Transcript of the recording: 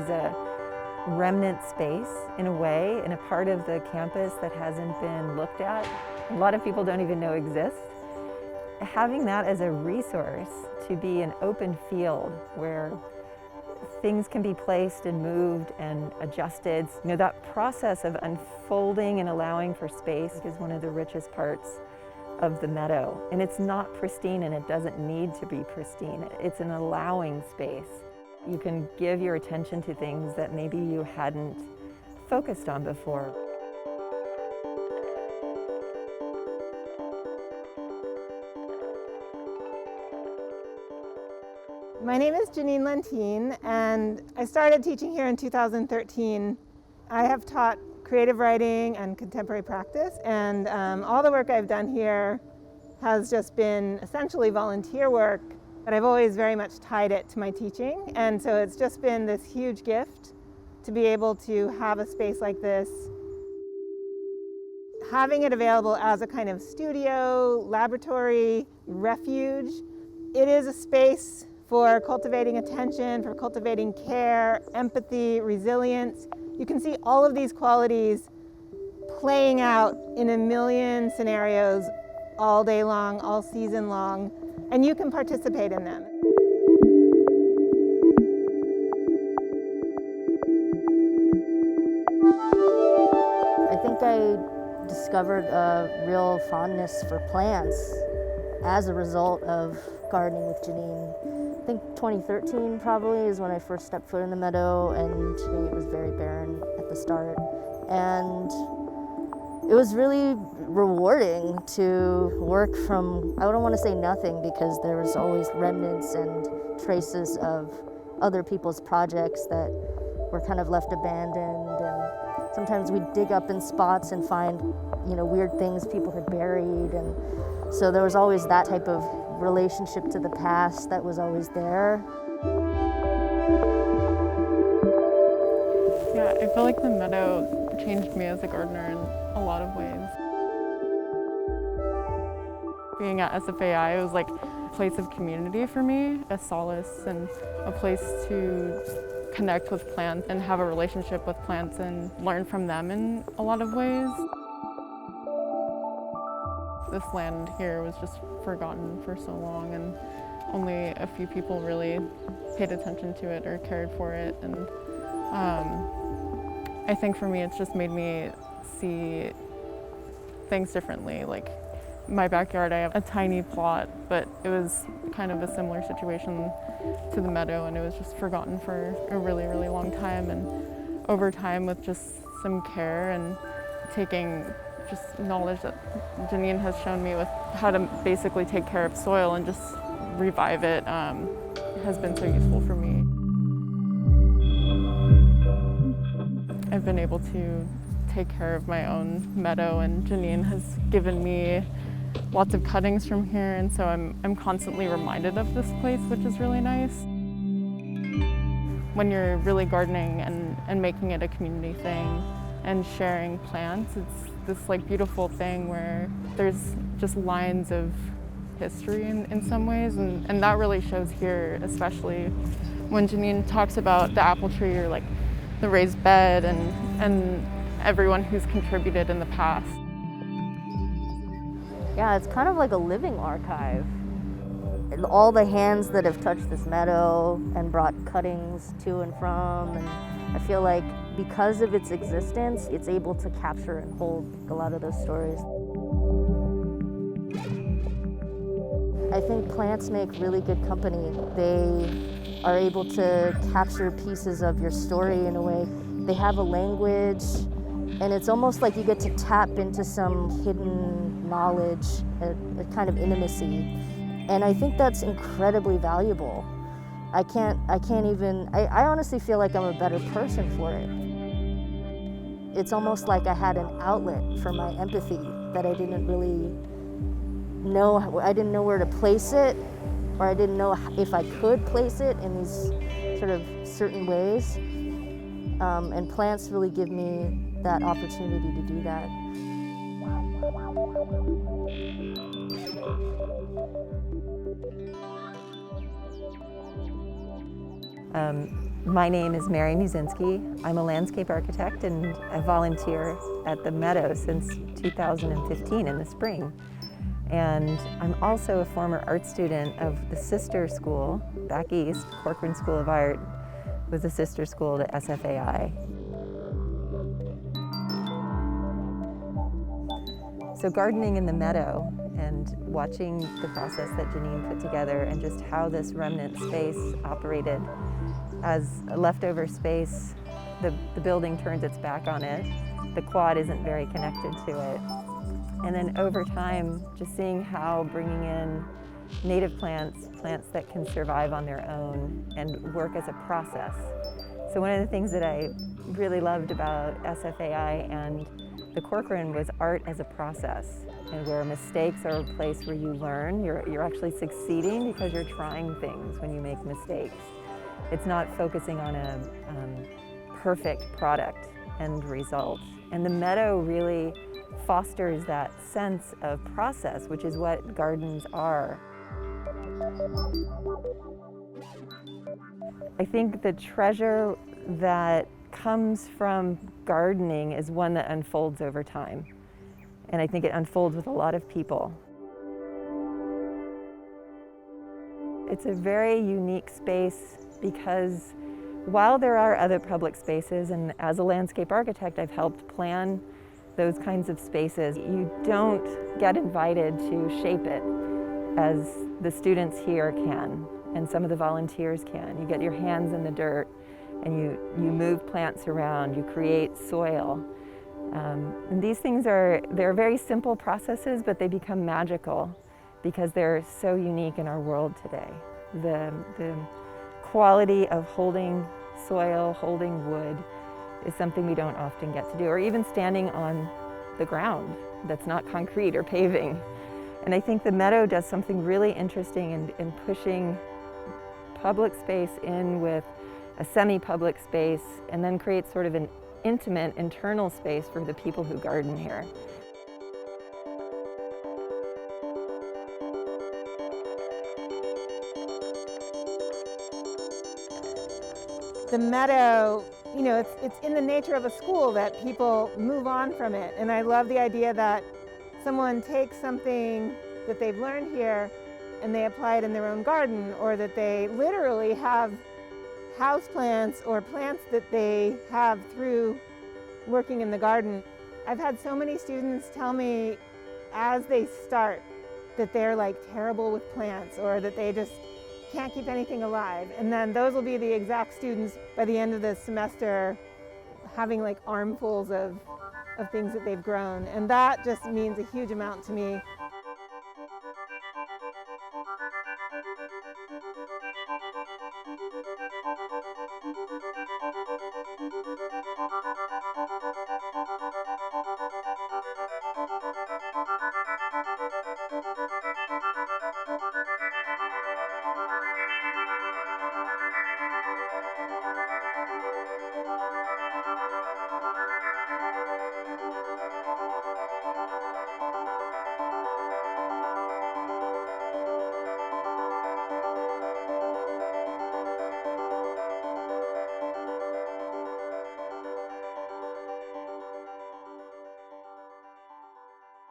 is a remnant space in a way, in a part of the campus that hasn't been looked at. A lot of people don't even know exists. Having that as a resource to be an open field where things can be placed and moved and adjusted. You know, that process of unfolding and allowing for space is one of the richest parts of the meadow. And it's not pristine, and it doesn't need to be pristine. It's an allowing space. You can give your attention to things that maybe you hadn't focused on before. My name is Janine Lentine, and I started teaching here in 2013. I have taught creative writing and contemporary practice, and all the work I've done here has just been essentially volunteer work, but I've always very much tied it to my teaching, and so it's just been this huge gift to be able to have a space like this. Having it available as a kind of studio, laboratory, refuge, it is a space for cultivating attention, for cultivating care, empathy, resilience. You can see all of these qualities playing out in a million scenarios all day long, all season long, and you can participate in them. I think I discovered a real fondness for plants as a result of gardening with Janine. I think 2013 probably is when I first stepped foot in the meadow, and it was very barren at the start. And it was really rewarding to work from, I don't want to say nothing, because there was always remnants and traces of other people's projects that were kind of left abandoned. And sometimes we'd dig up in spots and find, weird things people had buried. And so there was always that type of relationship to the past that was always there. Yeah, I feel like the meadow changed me as a gardener in a lot of ways. Being at SFAI, it was like a place of community for me, a solace and a place to connect with plants and have a relationship with plants and learn from them in a lot of ways. This land here was just forgotten for so long, and only a few people really paid attention to it or cared for it. And I think for me, it's just made me see things differently. Like my backyard, I have a tiny plot, but it was kind of a similar situation to the meadow, and it was just forgotten for a really, really long time. And over time, with just some care and taking just knowledge that Janine has shown me with how to basically take care of soil and just revive it has been so useful for me. I've been able to take care of my own meadow, and Janine has given me lots of cuttings from here, and so I'm constantly reminded of this place, which is really nice. When you're really gardening and making it a community thing and sharing plants, it's this like beautiful thing where there's just lines of history in some ways, and that really shows here, especially when Janine talks about the apple tree or like the raised bed and everyone who's contributed in the past. Yeah, it's kind of like a living archive. All the hands that have touched this meadow and brought cuttings to and from, and I feel like because of its existence, it's able to capture and hold a lot of those stories. I think plants make really good company. They are able to capture pieces of your story in a way. They have a language, and it's almost like you get to tap into some hidden knowledge, a kind of intimacy. And I think that's incredibly valuable. I honestly feel like I'm a better person for it. It's almost like I had an outlet for my empathy that I didn't really know. I didn't know where to place it, or I didn't know if I could place it in these sort of certain ways. And plants really give me that opportunity to do that. My name is Mary Musinski. I'm a landscape architect and a volunteer at the Meadow since 2015 in the spring. And I'm also a former art student of the sister school back east. Corcoran School of Art was a sister school to SFAI. So gardening in the Meadow and watching the process that Janine put together and just how this remnant space operated as a leftover space, the building turns its back on it. The quad isn't very connected to it. And then over time, just seeing how bringing in native plants, plants that can survive on their own and work as a process. So one of the things that I really loved about SFAI and the Corcoran was art as a process, and where mistakes are a place where you learn. You're actually succeeding because you're trying things when you make mistakes. It's not focusing on a perfect product end result. And the Meadow really fosters that sense of process, which is what gardens are. I think the treasure that comes from gardening is one that unfolds over time. And I think it unfolds with a lot of people. It's a very unique space because while there are other public spaces, and as a landscape architect, I've helped plan those kinds of spaces, you don't get invited to shape it as the students here can, and some of the volunteers can. You get your hands in the dirt, and you move plants around, you create soil. And these things they're very simple processes, but they become magical because they're so unique in our world today. The quality of holding soil, holding wood, is something we don't often get to do, or even standing on the ground that's not concrete or paving. And I think the Meadow does something really interesting in pushing public space in with a semi-public space, and then creates sort of an intimate internal space for the people who garden here. The Meadow, you know, it's in the nature of a school that people move on from it. And I love the idea that someone takes something that they've learned here and they apply it in their own garden, or that they literally have houseplants or plants that they have through working in the garden. I've had so many students tell me as they start that they're like terrible with plants, or that they just can't keep anything alive. And then those will be the exact students by the end of the semester having like armfuls of things that they've grown. And that just means a huge amount to me.